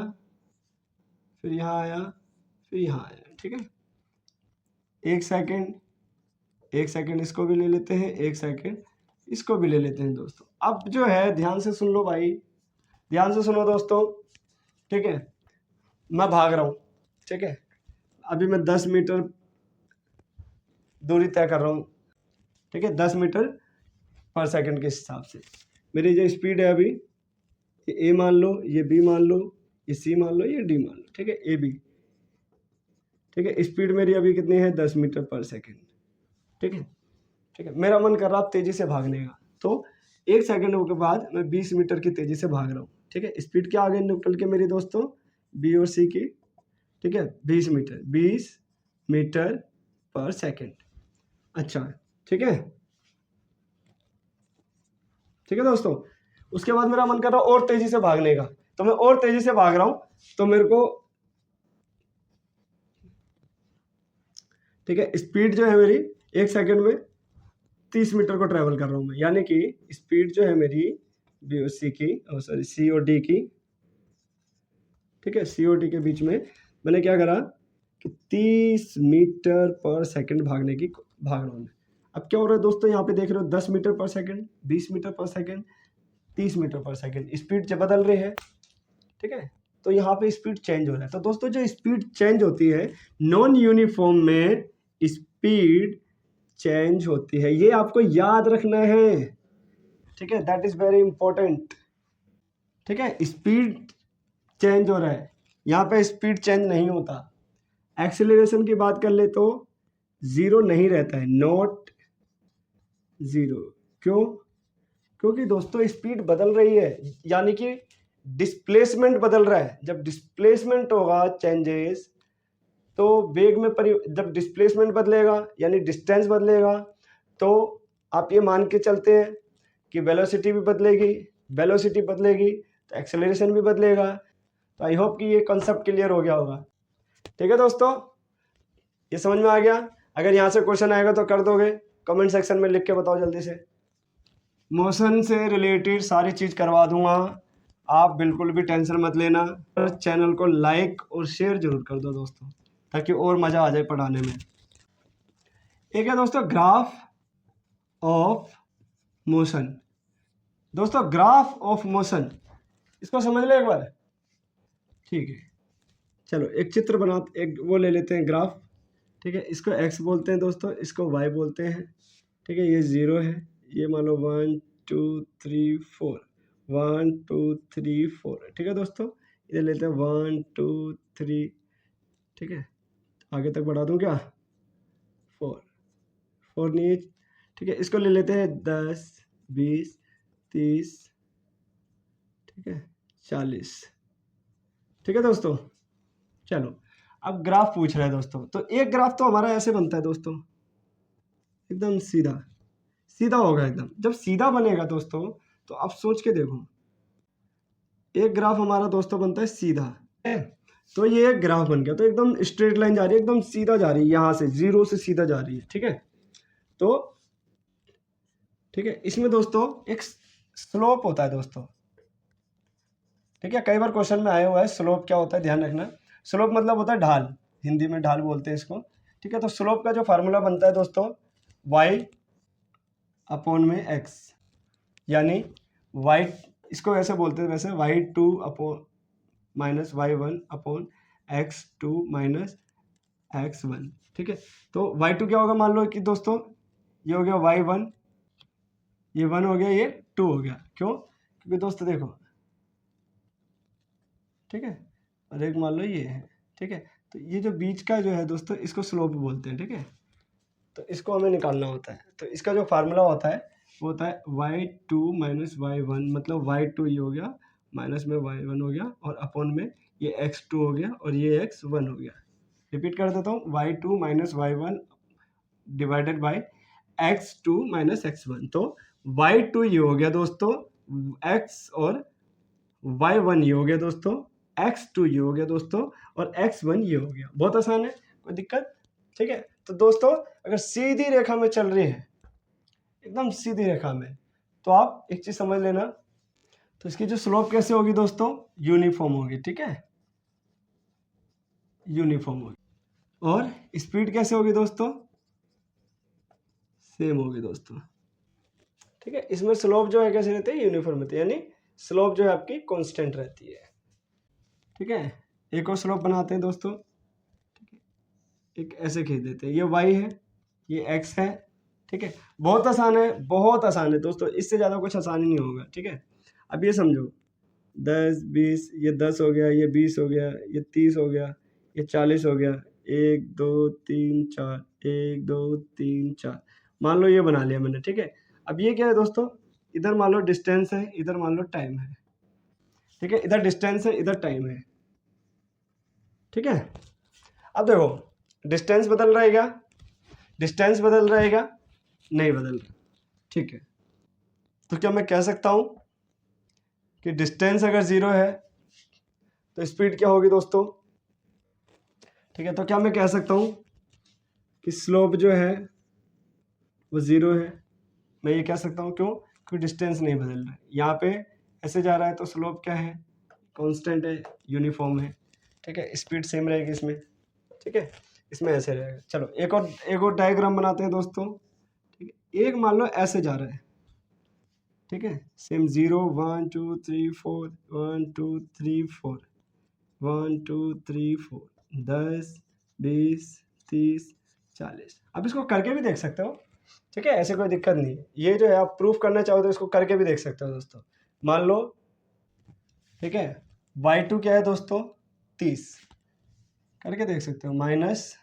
फिर यहाँ आया, फिर यहाँ आया। ठीक है, एक सेकंड इसको भी ले लेते हैं, एक सेकंड इसको भी ले लेते हैं दोस्तों। अब जो है ध्यान से सुन लो भाई, ध्यान से सुनो दोस्तों। ठीक है, मैं भाग रहा हूँ। ठीक है, अभी मैं 10 मीटर दूरी तय कर रहा हूँ। ठीक है, 10 मीटर पर सेकंड के हिसाब से मेरी जो स्पीड है अभी, ये ए मान लो, ये बी मान लो, ये सी मान लो, ये डी मान लो। ठीक है, ए बी। ठीक है, स्पीड मेरी अभी कितनी है 10 मीटर पर सेकंड। ठीक है, ठीक है, मेरा मन कर रहा है तेजी से भागने का, तो एक सेकंड के बाद मैं 20 मीटर की तेजी से भाग रहा हूँ। ठीक है, स्पीड क्या आ गई निकल के मेरी दोस्तों, बी और सी की। ठीक है, 20 मीटर पर सेकंड। अच्छा, ठीक है, ठीक है दोस्तों। उसके बाद मेरा मन कर रहा है और तेजी से भागने का, तो मैं और तेजी से भाग रहा हूं, तो मेरे को ठीक है, स्पीड जो है मेरी एक सेकंड में 30 मीटर को ट्रेवल कर रहा हूं मैं, यानी कि स्पीड जो है मेरी बी और सी की, सॉरी सी और डी की। ठीक है, सी और डी के बीच में मैंने क्या करा कि 30 मीटर पर सेकंड भाग रहा हूं मैं। अब क्या हो रहा है दोस्तों, यहाँ पे देख रहे हो 10 मीटर पर सेकंड, 20 मीटर पर सेकंड, 30 मीटर पर सेकंड, स्पीड जो बदल रही है। ठीक है, तो यहाँ पे स्पीड चेंज हो रहा है। तो दोस्तों जो स्पीड चेंज होती है नॉन यूनिफॉर्म में, स्पीड चेंज होती है, ये आपको याद रखना है। ठीक है, दैट इज वेरी इंपॉर्टेंट। ठीक है, स्पीड चेंज हो रहा है, यहाँ पे स्पीड चेंज नहीं होता। एक्सेलरेशन की बात कर ले तो 0 नहीं रहता है, नॉट 0। क्यों? क्योंकि दोस्तों स्पीड बदल रही है, यानी कि डिस्प्लेसमेंट बदल रहा है। जब डिस्प्लेसमेंट होगा चेंजेस, तो वेग में जब डिस्प्लेसमेंट बदलेगा यानी डिस्टेंस बदलेगा, तो आप ये मान के चलते हैं कि वेलोसिटी भी बदलेगी, वेलोसिटी बदलेगी तो एक्सेलरेशन भी बदलेगा। तो आई होप कि ये कॉन्सेप्ट क्लियर हो गया होगा। ठीक है दोस्तों, ये समझ में आ गया? अगर यहाँ से क्वेश्चन आएगा तो कर दोगे, कमेंट सेक्शन में लिख के बताओ जल्दी से। मोशन से रिलेटेड सारी चीज़ करवा दूंगा, आप बिल्कुल भी टेंशन मत लेना। और चैनल को लाइक और शेयर जरूर कर दो दोस्तों, ताकि और मज़ा आ जाए पढ़ाने में। एक है दोस्तों ग्राफ ऑफ मोशन। दोस्तों ग्राफ ऑफ मोशन, इसको समझ ले एक बार। ठीक है, चलो एक चित्र बना, एक वो ले लेते हैं ग्राफ। ठीक है, इसको एक्स बोलते हैं दोस्तों, इसको वाई बोलते हैं। ठीक है, ये 0 है, ये मान लो 1 2 3 4, 1 2 3 4। ठीक है दोस्तों, ये लेते हैं 1 2 3। ठीक है, आगे तक बढ़ा दूं क्या? 4 नहीं है। ठीक है, इसको ले लेते हैं 10 20 30। ठीक है, 40। ठीक है दोस्तों, चलो अब ग्राफ पूछ रहा है दोस्तों, तो एक ग्राफ तो हमारा ऐसे बनता है दोस्तों, एकदम सीधा सीधा होगा एकदम। जब सीधा बनेगा दोस्तों, तो आप सोच के देखो, एक ग्राफ हमारा दोस्तों बनता है सीधा है, तो ये एक ग्राफ बन गया, तो एकदम स्ट्रेट लाइन जा रही है, एकदम सीधा जा रही है, यहाँ से 0 से सीधा जा रही है। ठीक है, तो ठीक है, इसमें दोस्तों एक स्लोप होता है दोस्तों। ठीक है, कई बार क्वेश्चन में आया हुआ है स्लोप क्या होता है, ध्यान रखना। स्लोप मतलब होता है ढाल, हिंदी में ढाल बोलते हैं इसको। ठीक है, तो स्लोप का जो फार्मूला बनता है दोस्तों, y अपॉन में x, यानी y, इसको ऐसे बोलते हैं वैसे, y2 upon minus y1 upon x2 minus x1। ठीक है, तो y2 क्या होगा, मान लो कि दोस्तों ये हो गया y1, ये 1 हो गया, ये 2 हो गया। क्यों? क्योंकि दोस्तों देखो, ठीक है, और एक मान लो ये है, ठीक है, तो ये जो बीच का जो है दोस्तों इसको स्लोप बोलते हैं, ठीक है, तो इसको हमें निकालना होता है। तो इसका जो फार्मूला होता है वो होता है y2 माइनस y1, मतलब y2 ये हो गया, माइनस में y1 हो गया, और अपॉन में ये x2 हो गया और ये x1 हो गया। रिपीट कर देता हूँ, y2 minus y1 divided by x2 minus x1। तो y2 ये हो गया दोस्तों, x और y1 ये हो गया दोस्तों, x2 ये हो गया दोस्तों, और x1 ये हो गया। बहुत आसान है, कोई दिक्कत? ठीक है, तो दोस्तों अगर सीधी रेखा में चल रही है, एकदम सीधी रेखा में, तो आप एक चीज समझ लेना, तो इसकी जो स्लोप कैसे होगी दोस्तों, यूनिफॉर्म होगी, ठीक है, यूनिफॉर्म होगी। और स्पीड कैसे होगी दोस्तों, सेम होगी दोस्तों, ठीक है। इसमें स्लोप जो है कैसे रहती है, यूनिफॉर्म रहती है, यानी स्लोप जो है आपकी कांस्टेंट रहती है, ठीक है। एक और स्लोप बनाते हैं दोस्तों, ठीक है, एक ऐसे खींच देते हैं, ये y है, ये x है, ठीक है। बहुत आसान है, बहुत आसान है दोस्तों, इससे ज़्यादा कुछ आसान ही नहीं होगा, ठीक है। अब ये समझो, 10 20, ये 10 हो गया, ये 20 हो गया, ये 30 हो गया, ये 40 हो गया, 1 2 3 4, 1 2 3 4, मान लो ये बना लिया मैंने, ठीक है। अब ये क्या है दोस्तों, इधर मान लो डिस्टेंस है, इधर मान लो टाइम है, ठीक है, इधर डिस्टेंस है, इधर टाइम है, ठीक है। अब देखो, डिस्टेंस बदल रहेगा, डिस्टेंस बदल रहेगा, नहीं बदल रहा, ठीक है। तो क्या मैं कह सकता हूं कि डिस्टेंस अगर 0 है तो स्पीड क्या होगी दोस्तों, ठीक है। तो क्या मैं कह सकता हूं कि स्लोप जो है वो 0 है, मैं ये कह सकता हूँ। क्यों? क्योंकि डिस्टेंस नहीं बदल रहा है, यहाँ पे ऐसे जा रहा है तो स्लोप क्या है, कांस्टेंट है, यूनिफॉर्म है, ठीक है। स्पीड सेम रहेगी इसमें, ठीक है, इसमें ऐसे रहेगा। चलो एक और डायग्राम बनाते हैं दोस्तों, ठीक है। एक मान लो ऐसे जा रहा है, ठीक है, सेम 0 1 2 3 4 1 2 3 4 1 2 3 4 10 20 30 40। अब इसको करके भी देख सकते हो, ठीक है, ऐसे कोई दिक्कत नहीं है। ये जो है आप प्रूफ करना चाहो तो इसको करके भी देख सकते हो दोस्तों। मान लो, ठीक है, y2 क्या है दोस्तों, 30, करके देख सकते हो, माइनस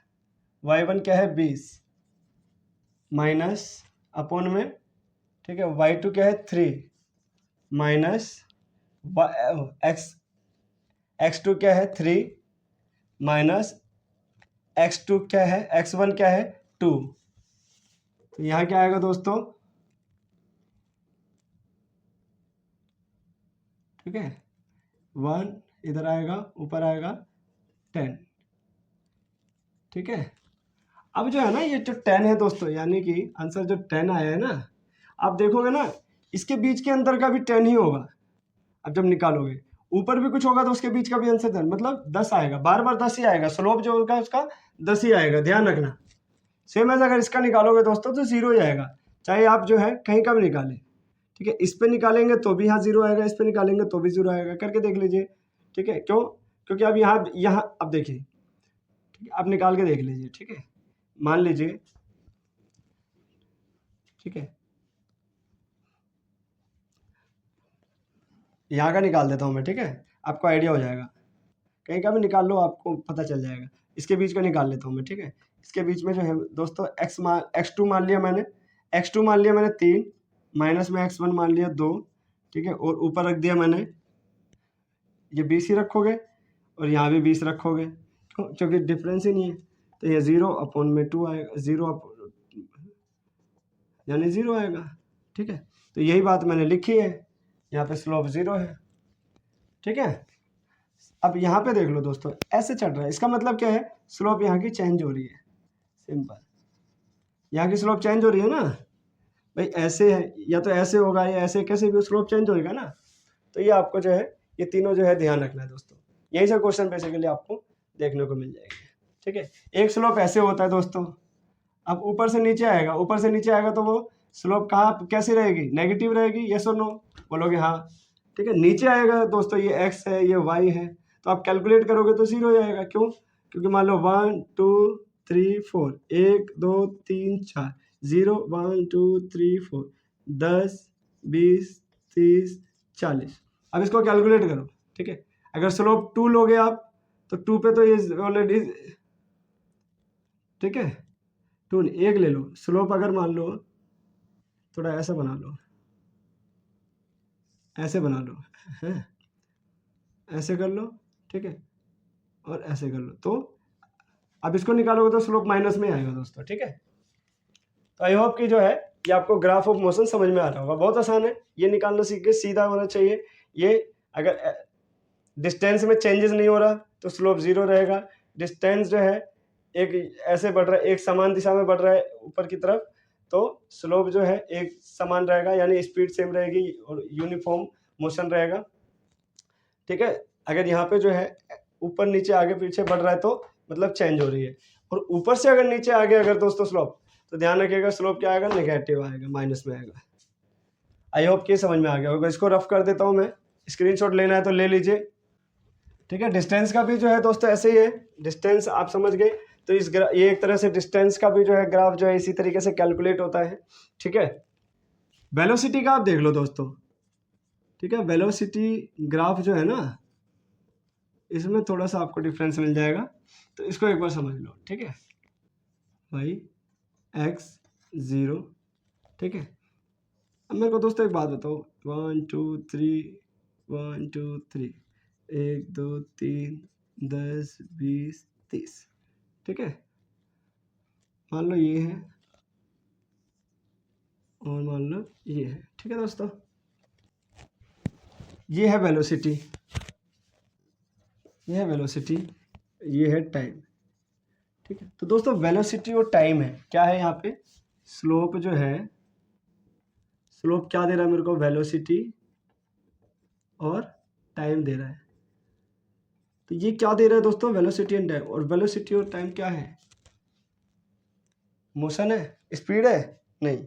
y1 क्या है, 20, माइनस अपॉन में, ठीक है, y2 क्या है, 3, माइनस x2 क्या है, 3, माइनस x2 क्या है, x1 क्या है, 2। तो यहाँ क्या आएगा दोस्तों, ठीक है, 1 इधर आएगा, ऊपर आएगा 10, ठीक है। अब जो है ना, ये जो 10 है दोस्तों, यानी कि आंसर जो 10 आया है ना, आप देखोगे ना, इसके बीच के अंतर का भी 10 ही होगा। अब जब निकालोगे, ऊपर भी कुछ होगा तो उसके बीच का भी आंसर 10, मतलब 10 आएगा, बार बार 10 ही आएगा, स्लोप जो होगा उसका 10 ही आएगा, ध्यान रखना। सेम एज अगर इसका निकालोगे दोस्तों तो 0 ही आएगा, चाहे आप जो है कहीं का भी निकालें, ठीक है। इस पे निकालेंगे तो भी यहाँ 0 आएगा, इस पे निकालेंगे तो भी 0 आएगा, करके देख लीजिए, ठीक है। क्यों? क्योंकि अब यहाँ अब देखिए, ठीक है, आप निकाल के देख लीजिए, ठीक है, मान लीजिए, ठीक है, यहाँ का निकाल देता हूँ मैं, ठीक है, आपको आइडिया हो जाएगा, कहीं का भी निकाल लो आपको पता चल जाएगा। इसके बीच का निकाल लेता हूँ मैं, ठीक है। इसके बीच में जो है दोस्तों x2 मान लिया मैंने, x2 मान लिया मैंने 3, माइनस में x1 मान लिया 2, ठीक है, और ऊपर रख दिया मैंने, ये 20 ही रखोगे और यहाँ भी 20 रखोगे, क्योंकि डिफरेंस ही नहीं है, तो ये 0 अपॉन में 2 आएगा, 0 यानी 0 आएगा, ठीक है। तो यही बात मैंने लिखी है, यहाँ पे स्लोप 0 है, ठीक है। अब यहाँ पे देख लो दोस्तों, ऐसे चल रहा है, इसका मतलब क्या है, स्लोप यहाँ की चेंज हो रही है, सिंपल, यहाँ की स्लोप चेंज हो रही है ना भाई, ऐसे है या तो ऐसे होगा या ऐसे, कैसे भी स्लोप चेंज होएगा ना। तो ये आपको जो है, ये तीनों जो है ध्यान रखना है दोस्तों, यही से क्वेश्चन बेसिकली आपको देखने को मिल जाएंगे, ठीक है। एक स्लोप ऐसे होता है दोस्तों, अब ऊपर से नीचे आएगा, ऊपर से नीचे आएगा तो वो स्लोप कहाँ कैसी रहेगी, नेगेटिव रहेगी, यस और नो, बोलोगे हाँ, ठीक है। नीचे आएगा दोस्तों, ये x है, ये y है, तो आप कैलकुलेट करोगे तो 0 ही आएगा। क्यों? क्योंकि मान लो 1 2 3 4, 1 2 3 4, 0 1 2 3 4, 10 20 30, 40। अब इसको कैलकुलेट करो, ठीक है। अगर स्लोप 2 लोगे आप तो 2 पे तो ये ऑलरेडी, ठीक है, 2 1 ले लो। स्लोप अगर मान लो थोड़ा ऐसा बना लो, ऐसे बना लो, है ऐसे कर लो, ठीक है, और ऐसे कर लो। तो अब इसको निकालोगे तो स्लोप माइनस में आएगा दोस्तों, ठीक है। तो आई होप कि जो है ये आपको ग्राफ ऑफ मोशन समझ में आ रहा होगा। बहुत आसान है, ये निकालना सीख के सीधा होना चाहिए। ये अगर डिस्टेंस में चेंजेस नहीं हो रहा तो स्लोप 0 रहेगा। डिस्टेंस जो है एक ऐसे बढ़ रहा है, एक समान दिशा में बढ़ रहा है ऊपर की तरफ, तो स्लोप जो है एक समान रहेगा, यानी स्पीड सेम रहेगी और यूनिफॉर्म मोशन रहेगा, ठीक है। अगर यहाँ पे जो है ऊपर नीचे आगे पीछे बढ़ रहा है तो मतलब चेंज हो रही है। और ऊपर से अगर नीचे आगे अगर दोस्तों स्लोप, तो ध्यान रखिएगा स्लोप क्या आएगा, नेगेटिव आएगा, माइनस में आएगा। आई होप कि समझ में आ गया होगा। इसको रफ कर देता हूँ मैं, स्क्रीनशॉट लेना है तो ले लीजिए, ठीक है। डिस्टेंस का भी जो है दोस्तों ऐसे ही है, डिस्टेंस आप समझ गए। तो ये एक तरह से डिस्टेंस का भी जो है ग्राफ जो है इसी तरीके से कैलकुलेट होता है, ठीक है। वेलोसिटी का आप देख लो दोस्तों, ठीक है। वेलोसिटी ग्राफ जो है ना, इसमें थोड़ा सा आपको डिफरेंस मिल जाएगा, तो इसको एक बार समझ लो, ठीक है। भाई x 0, ठीक है। अब मेरे को दोस्तों एक बात बताओ, 1 2 3 1 2 3 1 2 3 10 20 30, ठीक है। मान लो ये है और मान लो ये है, ठीक है दोस्तों। ये है वेलोसिटी, ये है वेलोसिटी, ये है टाइम, ठीक है। तो दोस्तों वेलोसिटी और टाइम है, क्या है यहाँ पे, स्लोप जो है, स्लोप क्या दे रहा है मेरे को, वेलोसिटी और टाइम दे रहा है। तो ये क्या दे रहा है दोस्तों, वेलोसिटी एंड टाइम। और वेलोसिटी और टाइम क्या है, मोशन है, स्पीड है, नहीं,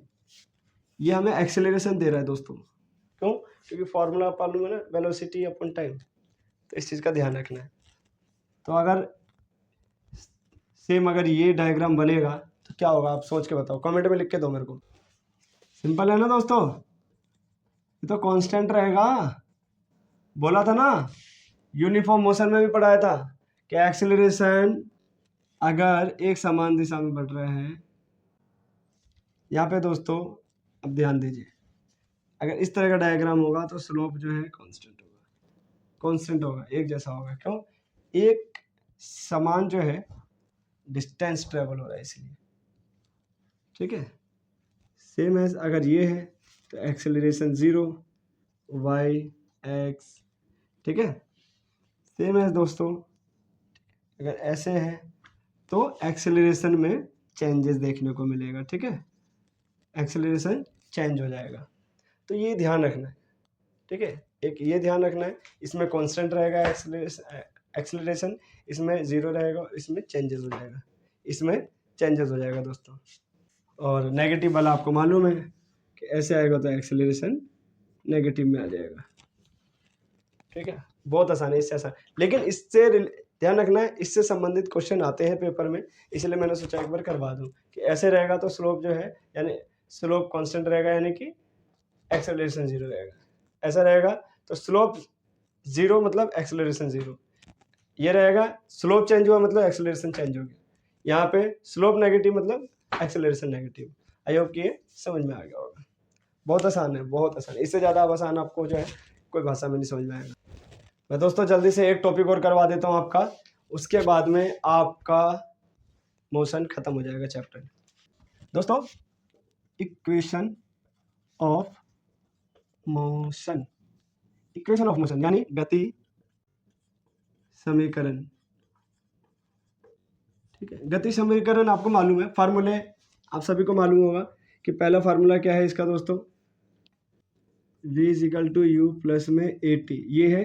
ये हमें एक्सेलरेशन दे रहा है दोस्तों। क्यों, क्योंकि फॉर्मूला मालूम है ना, वेलोसिटी अपॉन टाइम, तो इस चीज़ का ध्यान रखना है। तो अगर सेम अगर ये डायग्राम बनेगा तो क्या होगा, आप सोच के बताओ, कमेंट में लिख के दो मेरे को। सिंपल है ना दोस्तों, ये तो कांस्टेंट रहेगा, बोला था ना, यूनिफॉर्म मोशन में भी पढ़ाया था कि एक्सेलरेशन अगर एक समान दिशा में बढ़ रहा है, यहाँ पे दोस्तों अब ध्यान दीजिए, अगर इस तरह का डायग्राम होगा तो स्लोप जो है कांस्टेंट होगा, कांस्टेंट होगा, एक जैसा होगा। क्यों, एक समान जो है डिस्टेंस ट्रेवल हो रहा है इसलिए, ठीक है। सेम एज अगर ये है तो एक्सेलरेशन 0 y x, ठीक है। सेम एज दोस्तों अगर ऐसे है तो एक्सेलरेशन में चेंजेस देखने को मिलेगा, ठीक है, एक्सेलरेशन चेंज हो जाएगा। तो ये ध्यान रखना है, ठीक है। एक ये ध्यान रखना है, इसमें कांस्टेंट रहेगा एक्सेलरेशन, इसमें 0 रहेगा, इसमें चेंजेस हो जाएगा, इसमें चेंजेस हो जाएगा दोस्तों। और नेगेटिव वाला आपको मालूम है कि ऐसे आएगा तो एक्सेलरेशन नेगेटिव में आ जाएगा, ठीक है। बहुत आसान है, इससे आसान, लेकिन इससे ध्यान रखना है, इससे संबंधित क्वेश्चन आते हैं पेपर में, इसलिए मैंने सोचा एक बार करवा दूं कि ऐसे रहेगा तो स्लोप जो है, यानी स्लोप कांस्टेंट रहेगा, यानी कि एक्सेलरेशन 0 रहेगा। ऐसा रहेगा तो स्लोप 0 मतलब एक्सेलरेशन 0, ये रहेगा स्लोप चेंज हुआ मतलब एक्सेलरेशन चेंज हो गया, यहाँ पे स्लोप नेगेटिव मतलब एक्सेलरेशन नेगेटिव। आई होप कि ये समझ में आ गया होगा। बहुत आसान है, बहुत आसान, इससे ज़्यादा आसान आपको जो है कोई भाषा में नहीं समझ में आएगा। मैं दोस्तों जल्दी से एक टॉपिक और करवा देता हूँ आपका, उसके बाद में आपका मोशन खत्म हो जाएगा चैप्टर। दोस्तों equation of motion, equation of motion यानी गति समीकरण, ठीक है। गति समीकरण आपको मालूम है, फार्मूले आप सभी को मालूम होगा कि पहला फार्मूला क्या है इसका दोस्तों, v is equal to u plus में AT, ये है,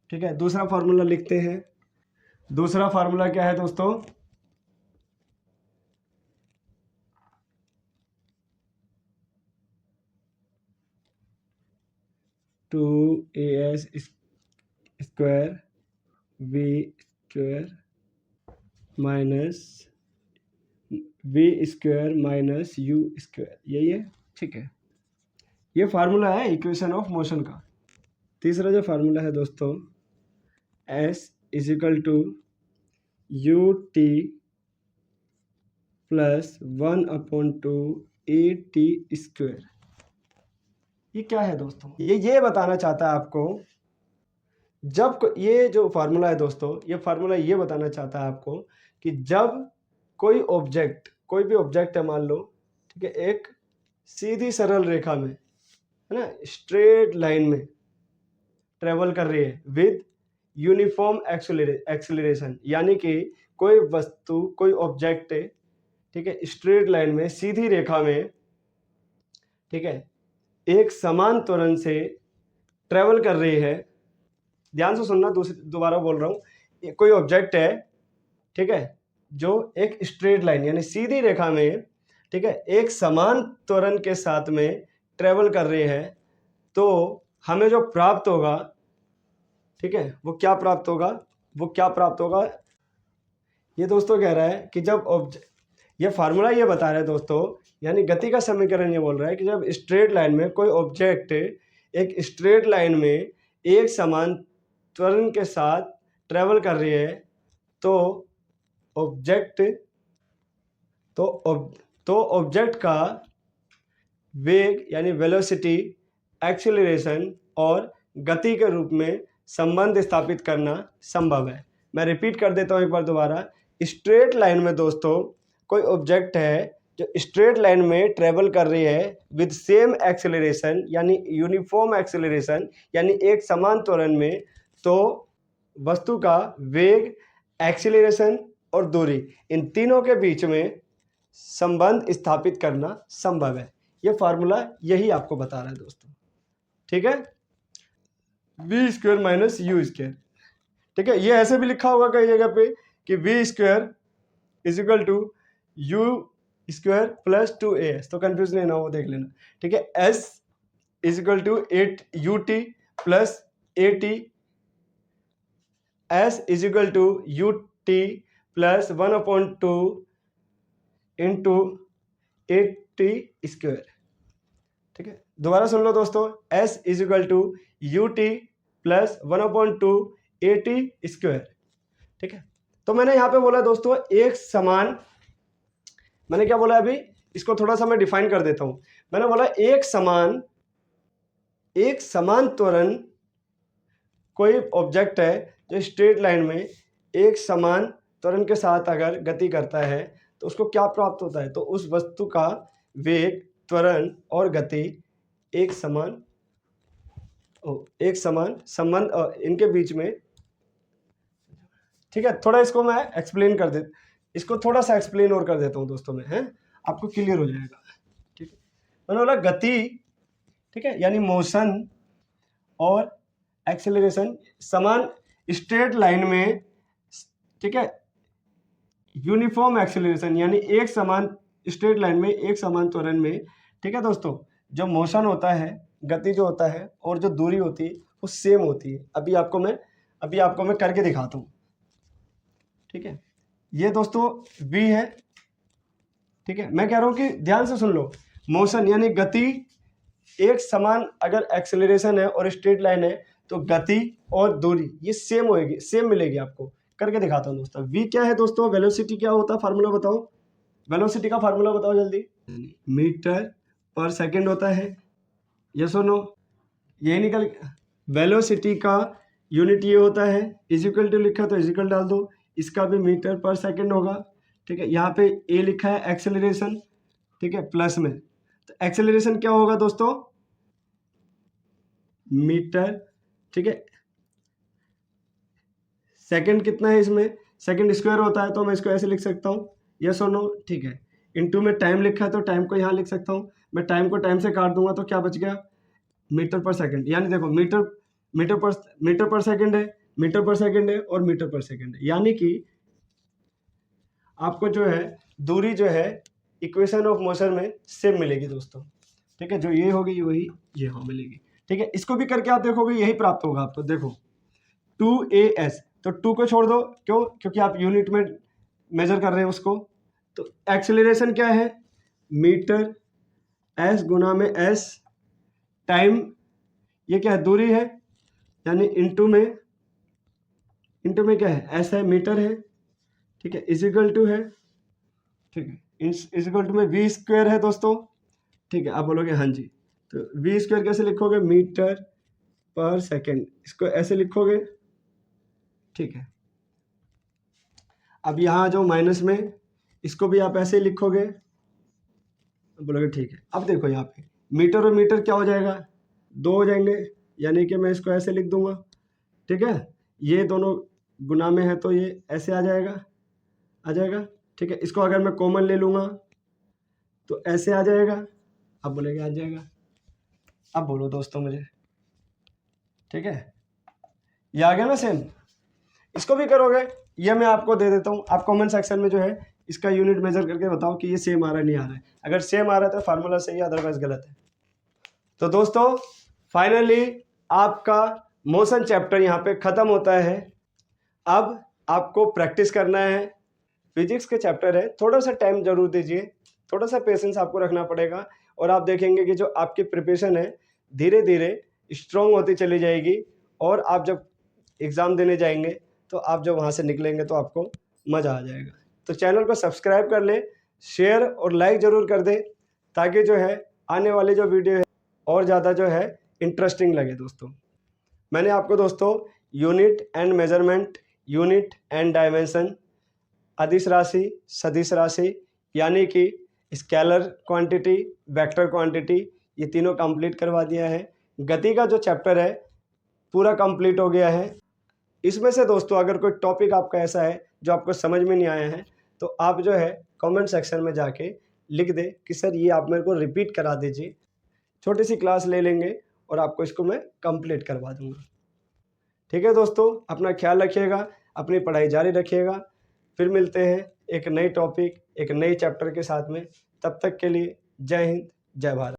ठीक है। दूसरा फार्मूला लिखते हैं, दूसरा फार्मूला क्या है दोस्तों, 2AS square v square minus v square minus u square, यही है, ठीक है। ये फार्मूला है इक्वेशन ऑफ मोशन का। तीसरा जो फार्मूला है दोस्तों, s is equal to u t plus 1/2 a t square. ये क्या है दोस्तों? ये बताना चाहता है आपको, ये जो फार्मूला है दोस्तों, ये फार्मूला ये बताना चाहता है आपको कि जब कोई ऑब्जेक्ट, कोई भी ऑब्जेक्ट है मान लो, ठीक है, एक सीधी सरल रेखा में, है ना, स्ट्रेट लाइन में ट्रेवल कर रही है विद यूनिफॉर्म एक्सेलरेशन, यानी कि कोई वस्तु, कोई ऑब्जेक्ट, ठीक है, स्ट्रेट लाइन में, सीधी रेखा में, ठीक है, एक समान त्वरण से ट्रेवल कर रही है। ध्यान से सुनना, दोबारा बोल रहा हूँ, कोई ऑब्जेक्ट है, ठीक है, जो एक स्ट्रेट लाइन यानी सीधी रेखा में, ठीक है, एक समान त्वरण के साथ में ट्रेवल कर रही है, तो हमें जो प्राप्त होगा, ठीक है, वो क्या प्राप्त होगा? ये दोस्तों कह रहा है कि जब ये फार्मूला ये बता रहा है दोस्तों, यानी गति का समीकरण ये बोल रहा है कि जब स्ट्रेट लाइन में कोई ऑब्जेक्ट एक स्ट्रेट लाइन में एक समान त्वरण के साथ ट्रेवल कर रही है, तो ऑब्जेक्ट का वेग यानी वेलोसिटी, एक्सीलरेशन और गति के रूप में संबंध स्थापित करना संभव है। मैं रिपीट कर देता हूँ एक बार दोबारा। स्ट्रेट लाइन में दोस्तों कोई ऑब्जेक्ट है जो स्ट्रेट लाइन में ट्रेवल कर रही है विद सेम एक्सेलरेशन यानी यूनिफॉर्म एक्सेलरेशन यानी एक समान त्वरण में, तो वस्तु का वेग, एक्सेलरेशन और दूरी, इन तीनों के बीच में संबंध स्थापित करना संभव है। ये फार्मूला यही आपको बता रहा है दोस्तों, ठीक है, v square minus u square, ठीक है। ये ऐसे भी लिखा होगा कई जगह पे कि v square is equal to u square plus 2as, तो कंफ्यूज नहीं ना हो, देख लेना, ठीक है। s is equal to 8ut plus at, s is equal to ut plus 1/2 into 8t square, ठीक है। दोबारा सुन लो दोस्तों, s is equal to ut plus 1/2 at square, ठीक है। तो मैंने यहाँ पे बोला दोस्तों एक समान, मैंने क्या बोला अभी, इसको थोड़ा सा मैं डिफाइन कर देता हूँ। मैंने बोला एक समान त्वरण, कोई ऑब्जेक्ट है जो स्ट्रेट लाइन में एक समान त्वरण के साथ अगर गति करता है तो उसको क्या प्राप्त होता है? तो उस वस्तु का वेग, त्वरण और गति एक समान संबंध इनके बीच में, ठीक है। थोड़ा इसको मैं इसको थोड़ा सा एक्सप्लेन और कर देता हूँ दोस्तों में, है, आपको क्लियर हो जाएगा, ठीक है। मैंने बोला गति, ठीक है, यानी मोशन और एक्सेलरेशन समान स्ट्रेट लाइन में, ठीक है, यूनिफॉर्म एक्सेलरेशन यानी एक समान स्ट्रेट लाइन में एक समान त्वरण में, ठीक है दोस्तों, जो मोशन होता है, गति जो होता है और जो दूरी होती है वो सेम होती है। अभी आपको मैं करके दिखाता हूँ, ठीक है। ये दोस्तों v है, ठीक है। मैं कह रहा हूँ कि ध्यान से सुन लो, मोशन यानी गति एक समान, अगर एक्सेलरेशन है और स्ट्रेट लाइन है तो गति और दूरी ये सेम होएगी, सेम मिलेगी आपको। करके दिखाता हूँ दोस्तों। v क्या है दोस्तों? वेलोसिटी क्या होता है, फार्मूला बताओ, वेलोसिटी का फार्मूला बताओ जल्दी। मीटर पर सेकंड होता है, यस और नो, यही निकल। वेलोसिटी का यूनिट ये होता है, इज इक्वल टू लिखा तो इज इक्वल डाल दो, इसका भी मीटर पर सेकंड होगा, ठीक है। यहाँ पे ए लिखा है एक्सेलरेशन, ठीक है, प्लस में, तो एक्सेलरेशन क्या होगा दोस्तों? मीटर, ठीक है। सेकंड कितना है इसमें? सेकंड स्क्वायर होता है, तो मैं इसको ऐसे लिख सकता हूँ, यस और नो, ठीक है। इनटू में टाइम लिखा है तो टाइम को यहाँ लिख सकता हूँ, मैं टाइम को टाइम से काट दूंगा तो क्या बच गया? मीटर पर सेकंड। यानी देखो मीटर पर सेकंड है, मीटर पर सेकंड है और मीटर पर सेकंड है, यानी कि आपको जो है दूरी जो है इक्वेशन ऑफ मोशन में सेम मिलेगी दोस्तों, ठीक है। जो ये होगी वही ये हो मिलेगी, ठीक है। इसको भी करके आप देखोगे यही प्राप्त होगा आपको। देखो 2as, तो 2 को छोड़ दो, क्यों? क्योंकि आप यूनिट में मेजर कर रहे हैं उसको। तो एक्सेलरेशन क्या है? मीटर s गुना में s, टाइम, ये क्या है, दूरी है, यानी इनटू में क्या है, ऐसा है, मीटर है, ठीक है, इजिकल टू है, ठीक है, इजिकल टू में वी स्क्वायर है दोस्तों, ठीक है। आप बोलोगे हाँ जी, तो वी स्क्वायर कैसे लिखोगे, मीटर पर सेकेंड, इसको ऐसे लिखोगे, ठीक है। अब यहाँ जो माइनस में, इसको भी आप ऐसे ही लिखोगे, बोलोगे ठीक है। अब देखो यहाँ पे मीटर और मीटर क्या हो जाएगा, 2 हो जाएंगे, यानी कि मैं इसको ऐसे लिख दूंगा, ठीक है। ये दोनों गुना में है तो ये ऐसे आ जाएगा, ठीक है। इसको अगर मैं कॉमन ले लूँगा तो ऐसे आ जाएगा, अब बोलेंगे आ जाएगा। अब बोलो दोस्तों मुझे, ठीक है, ये आ गया ना सेम। इसको भी करोगे, ये मैं आपको दे देता हूँ, आप कमेंट सेक्शन में जो है इसका यूनिट मेजर करके बताओ कि ये सेम आ रहा है नहीं आ रहा है। अगर सेम आ रहा है तो फार्मूला सही है, अदरवाइज गलत है। तो दोस्तों फाइनली आपका मोशन चैप्टर यहाँ पे ख़त्म होता है। अब आपको प्रैक्टिस करना है, फिजिक्स के चैप्टर है, थोड़ा सा टाइम जरूर दीजिए, थोड़ा सा पेशेंस आपको रखना पड़ेगा, और आप देखेंगे कि जो आपकी प्रिपरेशन है धीरे धीरे स्ट्रॉन्ग होती चली जाएगी, और आप जब एग्ज़ाम देने जाएंगे तो आप जब वहाँ से निकलेंगे तो आपको मज़ा आ जाएगा। तो चैनल को सब्सक्राइब कर ले, शेयर और लाइक ज़रूर कर दे, ताकि जो है आने वाले जो वीडियो है और ज़्यादा जो है इंटरेस्टिंग लगे। दोस्तों मैंने आपको दोस्तों unit and measurement, unit and dimension, अदिश राशि, सदिश राशि, यानी कि स्केलर क्वांटिटी, वेक्टर क्वांटिटी, ये तीनों कंप्लीट करवा दिया है। गति का जो चैप्टर है पूरा कंप्लीट हो गया है। इसमें से दोस्तों अगर कोई टॉपिक आपका ऐसा है जो आपको समझ में नहीं आया है तो आप जो है कमेंट सेक्शन में जाके लिख दे कि सर ये आप मेरे को रिपीट करा दीजिए, छोटी सी क्लास ले लेंगे और आपको इसको मैं कंप्लीट करवा दूंगा। ठीक है दोस्तों, अपना ख्याल रखिएगा, अपनी पढ़ाई जारी रखिएगा। फिर मिलते हैं एक नई टॉपिक, एक नई चैप्टर के साथ में। तब तक के लिए जय हिंद, जय भारत।